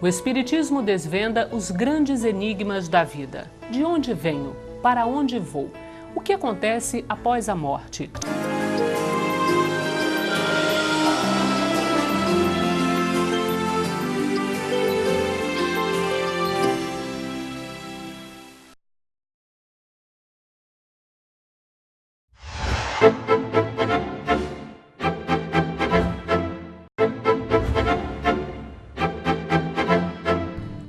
Espiritismo desvenda os grandes enigmas da vida. De onde venho? Para onde vou? O que acontece após a morte?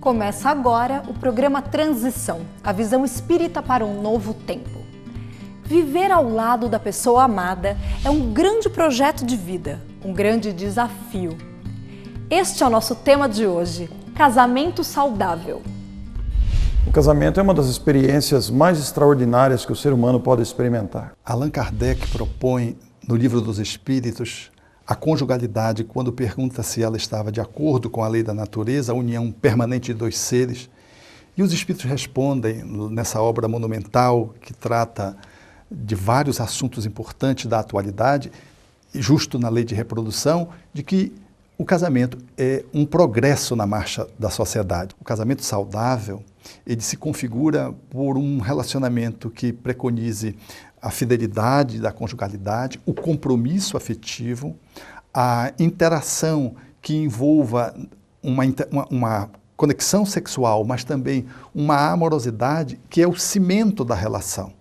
Começa agora o programa Transição, a visão espírita para um novo tempo. Viver ao lado da pessoa amada é um grande projeto de vida, um grande desafio. Este é o nosso tema de hoje, casamento saudável. O casamento é uma das experiências mais extraordinárias que o ser humano pode experimentar. Allan Kardec propõe no Livro dos Espíritos a conjugalidade quando pergunta se ela estava de acordo com a lei da natureza, a união permanente de dois seres. E os Espíritos respondem nessa obra monumental que trata de vários assuntos importantes da atualidade, justo na lei de reprodução, de que o casamento é um progresso na marcha da sociedade. O casamento saudável, ele se configura por um relacionamento que preconize a fidelidade da conjugalidade, o compromisso afetivo, a interação que envolva uma conexão sexual, mas também uma amorosidade que é o cimento da relação.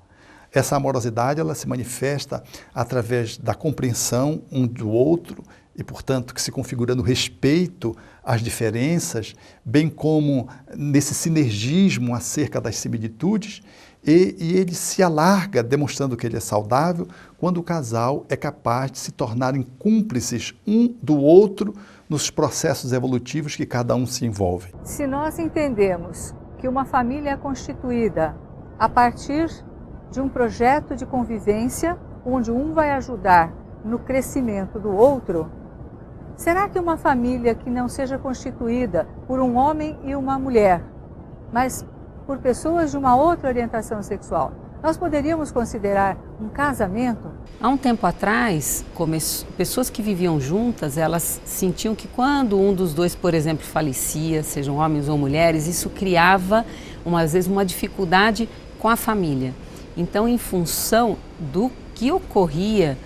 Essa amorosidade ela se manifesta através da compreensão um do outro e, portanto, que se configura no respeito às diferenças, bem como nesse sinergismo acerca das similitudes, e ele se alarga, demonstrando que ele é saudável, quando o casal é capaz de se tornarem cúmplices um do outro nos processos evolutivos que cada um se envolve. Se nós entendemos que uma família é constituída a partir de um projeto de convivência, onde um vai ajudar no crescimento do outro, será que uma família que não seja constituída por um homem e uma mulher, mas por pessoas de uma outra orientação sexual, nós poderíamos considerar um casamento? Há um tempo atrás, pessoas que viviam juntas, elas sentiam que quando um dos dois, por exemplo, falecia, sejam homens ou mulheres, isso criava, às vezes, uma dificuldade com a família. Então, em função do que ocorria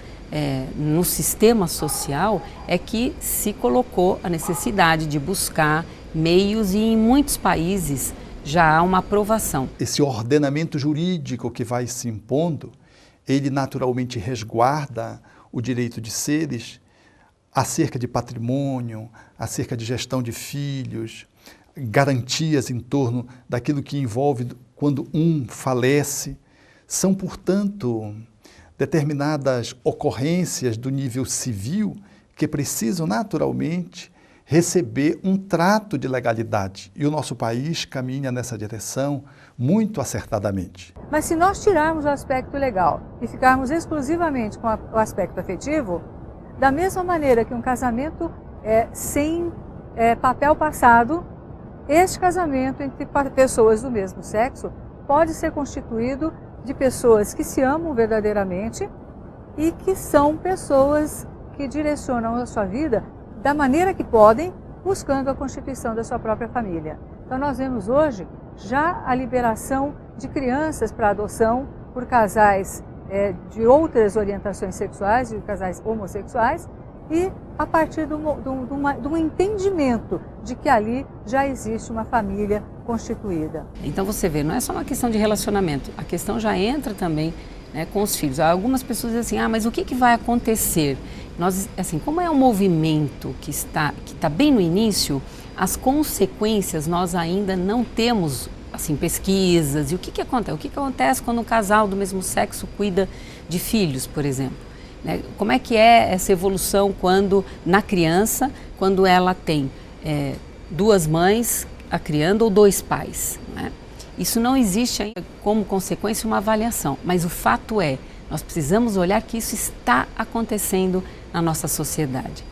no sistema social, é que se colocou a necessidade de buscar meios, e em muitos países já há uma aprovação. Esse ordenamento jurídico que vai se impondo, ele naturalmente resguarda o direito de seres acerca de patrimônio, acerca de gestão de filhos, garantias em torno daquilo que envolve quando um falece. São, portanto, determinadas ocorrências do nível civil que precisam naturalmente receber um trato de legalidade. E o nosso país caminha nessa direção muito acertadamente. Mas se nós tirarmos o aspecto legal e ficarmos exclusivamente com o aspecto afetivo, da mesma maneira que um casamento sem papel passado, este casamento entre pessoas do mesmo sexo pode ser constituído de pessoas que se amam verdadeiramente e que são pessoas que direcionam a sua vida da maneira que podem, buscando a constituição da sua própria família. Então nós vemos hoje já a liberação de crianças para adoção por casais de outras orientações sexuais, de casais homossexuais, e a partir de um entendimento de que ali já existe uma família constituída. Então você vê, não é só uma questão de relacionamento, a questão já entra também, né, com os filhos. Algumas pessoas dizem assim, mas o que vai acontecer? Nós, assim, como é um movimento que está bem no início, as consequências nós ainda não temos, assim, pesquisas. E o que acontece? O que acontece quando um casal do mesmo sexo cuida de filhos, por exemplo? Né? Como é que é essa evolução quando, na criança, quando ela tem duas mães a criando ou dois pais? Né? Isso não existe ainda como consequência uma avaliação, mas o fato é, nós precisamos olhar que isso está acontecendo na nossa sociedade.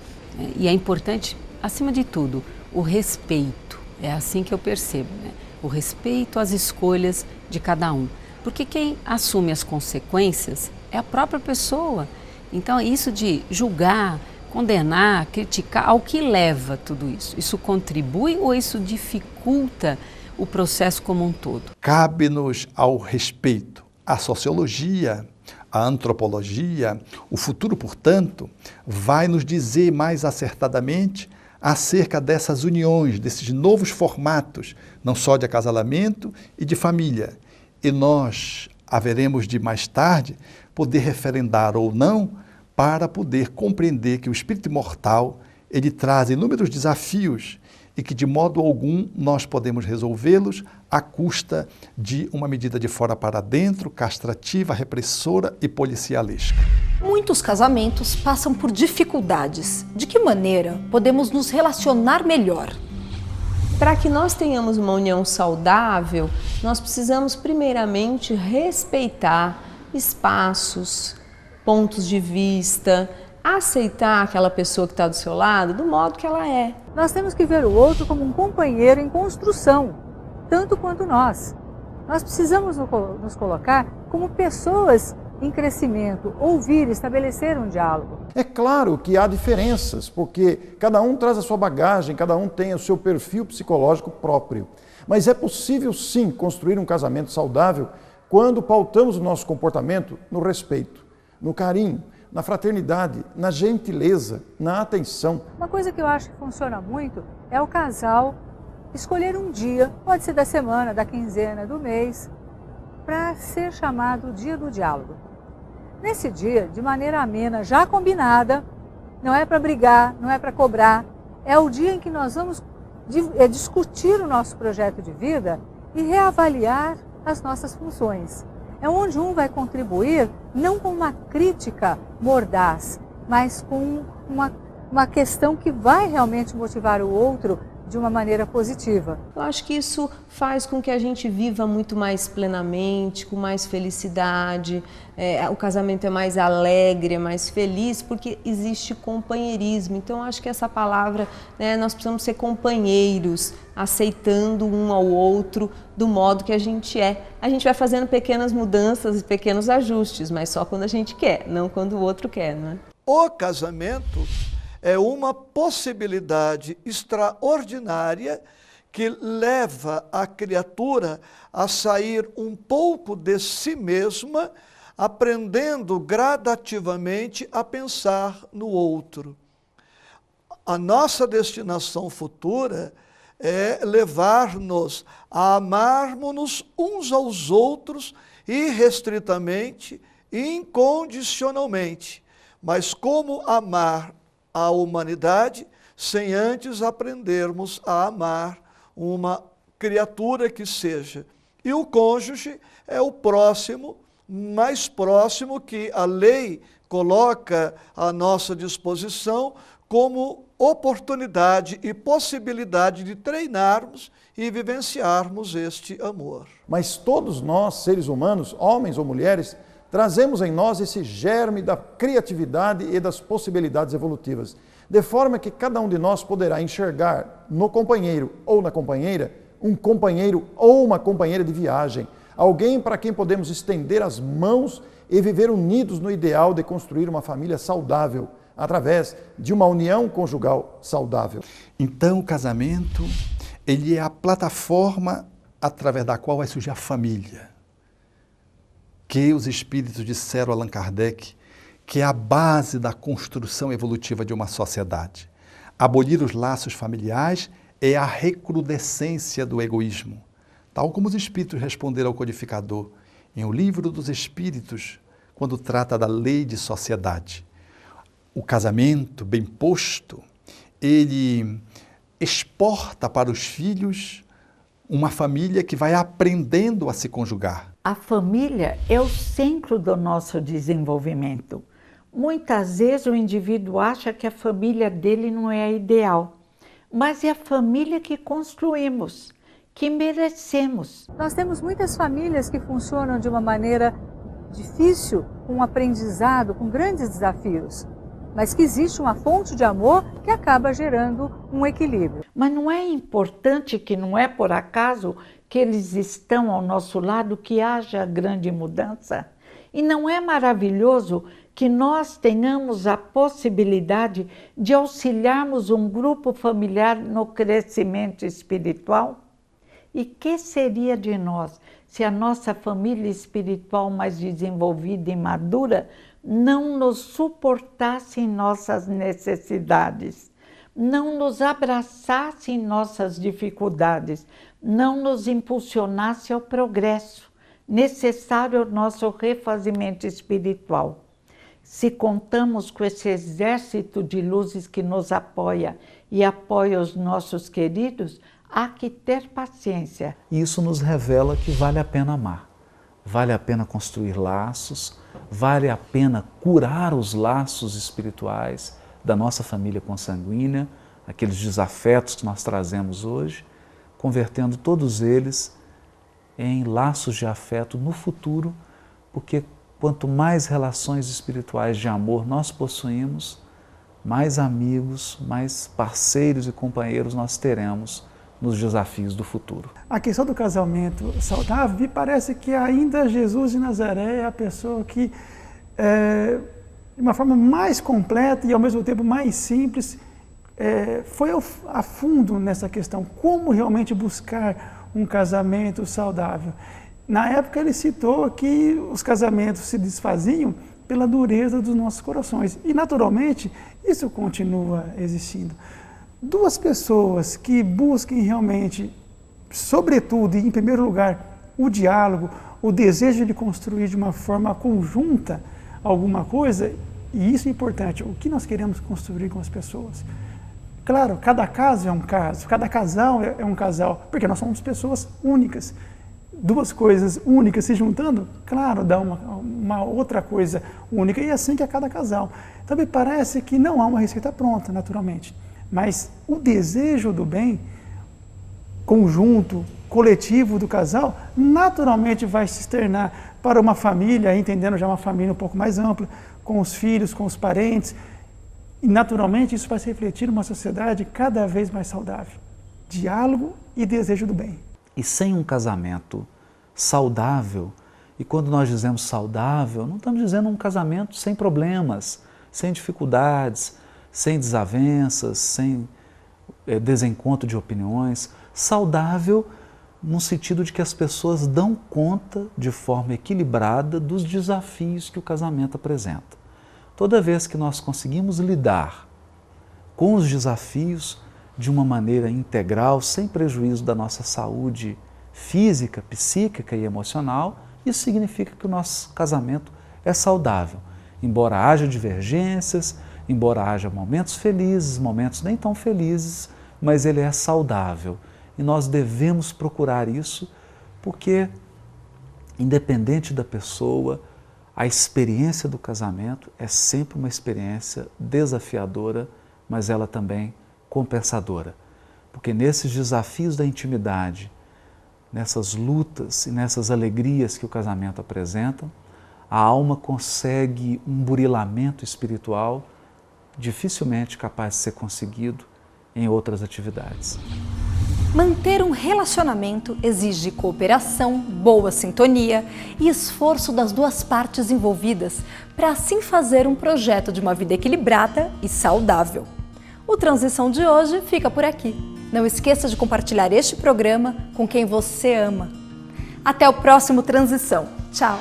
E é importante, acima de tudo, o respeito. É assim que eu percebo, né? O respeito às escolhas de cada um. Porque quem assume as consequências é a própria pessoa. Então, isso de julgar condenar, criticar, ao que leva tudo isso? Isso contribui ou isso dificulta o processo como um todo? Cabe-nos ao respeito. A sociologia, a antropologia, o futuro, portanto, vai nos dizer mais acertadamente acerca dessas uniões, desses novos formatos, não só de acasalamento e de família. E nós haveremos de, mais tarde, poder referendar ou não, para poder compreender que o espírito imortal, ele traz inúmeros desafios e que de modo algum nós podemos resolvê-los à custa de uma medida de fora para dentro, castrativa, repressora e policialesca. Muitos casamentos passam por dificuldades. De que maneira podemos nos relacionar melhor? Para que nós tenhamos uma união saudável, nós precisamos primeiramente respeitar espaços, pontos de vista, aceitar aquela pessoa que está do seu lado do modo que ela é. Nós temos que ver o outro como um companheiro em construção, tanto quanto nós. Nós precisamos nos colocar como pessoas em crescimento, ouvir, estabelecer um diálogo. É claro que há diferenças, porque cada um traz a sua bagagem, cada um tem o seu perfil psicológico próprio. Mas é possível sim construir um casamento saudável quando pautamos o nosso comportamento no respeito, no carinho, na fraternidade, na gentileza, na atenção. Uma coisa que eu acho que funciona muito é o casal escolher um dia, pode ser da semana, da quinzena, do mês, para ser chamado Dia do Diálogo. Nesse dia, de maneira amena, já combinada, não é para brigar, não é para cobrar, é o dia em que nós vamos discutir o nosso projeto de vida e reavaliar as nossas funções. É onde um vai contribuir não com uma crítica mordaz, mas com uma questão que vai realmente motivar o outro de uma maneira positiva. Eu acho que isso faz com que a gente viva muito mais plenamente, com mais felicidade. O casamento é mais alegre, é mais feliz, porque existe companheirismo. Então, eu acho que essa palavra, nós precisamos ser companheiros, aceitando um ao outro do modo que a gente é. A gente vai fazendo pequenas mudanças e pequenos ajustes, mas só quando a gente quer, não quando o outro quer, não é? O casamento é uma possibilidade extraordinária que leva a criatura a sair um pouco de si mesma, aprendendo gradativamente a pensar no outro. A nossa destinação futura é levar-nos a amarmos-nos uns aos outros irrestritamente, incondicionalmente. Mas como amar a humanidade sem antes aprendermos a amar uma criatura que seja? E o cônjuge é o próximo, mais próximo, que a lei coloca à nossa disposição como oportunidade e possibilidade de treinarmos e vivenciarmos este amor. Mas todos nós, seres humanos, homens ou mulheres, trazemos em nós esse germe da criatividade e das possibilidades evolutivas, de forma que cada um de nós poderá enxergar no companheiro ou na companheira um companheiro ou uma companheira de viagem, alguém para quem podemos estender as mãos e viver unidos no ideal de construir uma família saudável, através de uma união conjugal saudável. Então, o casamento, ele é a plataforma através da qual vai surgir a família, que os espíritos disseram a Allan Kardec, que é a base da construção evolutiva de uma sociedade. Abolir os laços familiares é a recrudescência do egoísmo, tal como os espíritos responderam ao codificador em O Livro dos Espíritos, quando trata da lei de sociedade. O casamento, bem posto, ele exporta para os filhos uma família que vai aprendendo a se conjugar. A família é o centro do nosso desenvolvimento. Muitas vezes o indivíduo acha que a família dele não é a ideal, mas é a família que construímos, que merecemos. Nós temos muitas famílias que funcionam de uma maneira difícil, com um aprendizado, com grandes desafios. mas que existe uma fonte de amor que acaba gerando um equilíbrio. Mas não é importante que não é por acaso que eles estão ao nosso lado que haja grande mudança? E não é maravilhoso que nós tenhamos a possibilidade de auxiliarmos um grupo familiar no crescimento espiritual? E que seria de nós se a nossa família espiritual mais desenvolvida e madura não nos suportasse em nossas necessidades, não nos abraçasse em nossas dificuldades, não nos impulsionasse ao progresso necessário ao nosso refazimento espiritual? Se contamos com esse exército de luzes que nos apoia e apoia os nossos queridos, há que ter paciência. E isso nos revela que vale a pena amar, vale a pena construir laços, vale a pena curar os laços espirituais da nossa família consanguínea, aqueles desafetos que nós trazemos hoje, convertendo todos eles em laços de afeto no futuro, porque quanto mais relações espirituais de amor nós possuímos, mais amigos, mais parceiros e companheiros nós teremos nos desafios do futuro. A questão do casamento saudável, me parece que ainda Jesus de Nazaré é a pessoa que, de uma forma mais completa e ao mesmo tempo mais simples, foi a fundo nessa questão, como realmente buscar um casamento saudável. Na época ele citou que os casamentos se desfaziam pela dureza dos nossos corações e naturalmente isso continua existindo. Duas pessoas que busquem realmente, sobretudo e em primeiro lugar, o diálogo, o desejo de construir de uma forma conjunta alguma coisa, e isso é importante, o que nós queremos construir com as pessoas. Claro, cada caso é um caso, cada casal é um casal, porque nós somos pessoas únicas. Duas coisas únicas se juntando, claro, dá uma outra coisa única, e é assim que é cada casal. Então me parece que não há uma receita pronta, naturalmente. Mas o desejo do bem, conjunto, coletivo do casal, naturalmente vai se externar para uma família, entendendo já uma família um pouco mais ampla, com os filhos, com os parentes, e naturalmente isso vai se refletir numa sociedade cada vez mais saudável. Diálogo e desejo do bem. E sem um casamento saudável, e quando nós dizemos saudável, não estamos dizendo um casamento sem problemas, sem dificuldades, sem desavenças, sem desencontro de opiniões, saudável no sentido de que as pessoas dão conta de forma equilibrada dos desafios que o casamento apresenta. Toda vez que nós conseguimos lidar com os desafios de uma maneira integral, sem prejuízo da nossa saúde física, psíquica e emocional, isso significa que o nosso casamento é saudável, embora haja divergências, embora haja momentos felizes, momentos nem tão felizes, mas ele é saudável. E nós devemos procurar isso porque, independente da pessoa, a experiência do casamento é sempre uma experiência desafiadora, mas ela também compensadora. Porque nesses desafios da intimidade, nessas lutas e nessas alegrias que o casamento apresenta, a alma consegue um burilamento espiritual dificilmente capaz de ser conseguido em outras atividades. Manter um relacionamento exige cooperação, boa sintonia e esforço das duas partes envolvidas para assim fazer um projeto de uma vida equilibrada e saudável. O Transição de hoje fica por aqui. Não esqueça de compartilhar este programa com quem você ama. Até o próximo Transição. Tchau!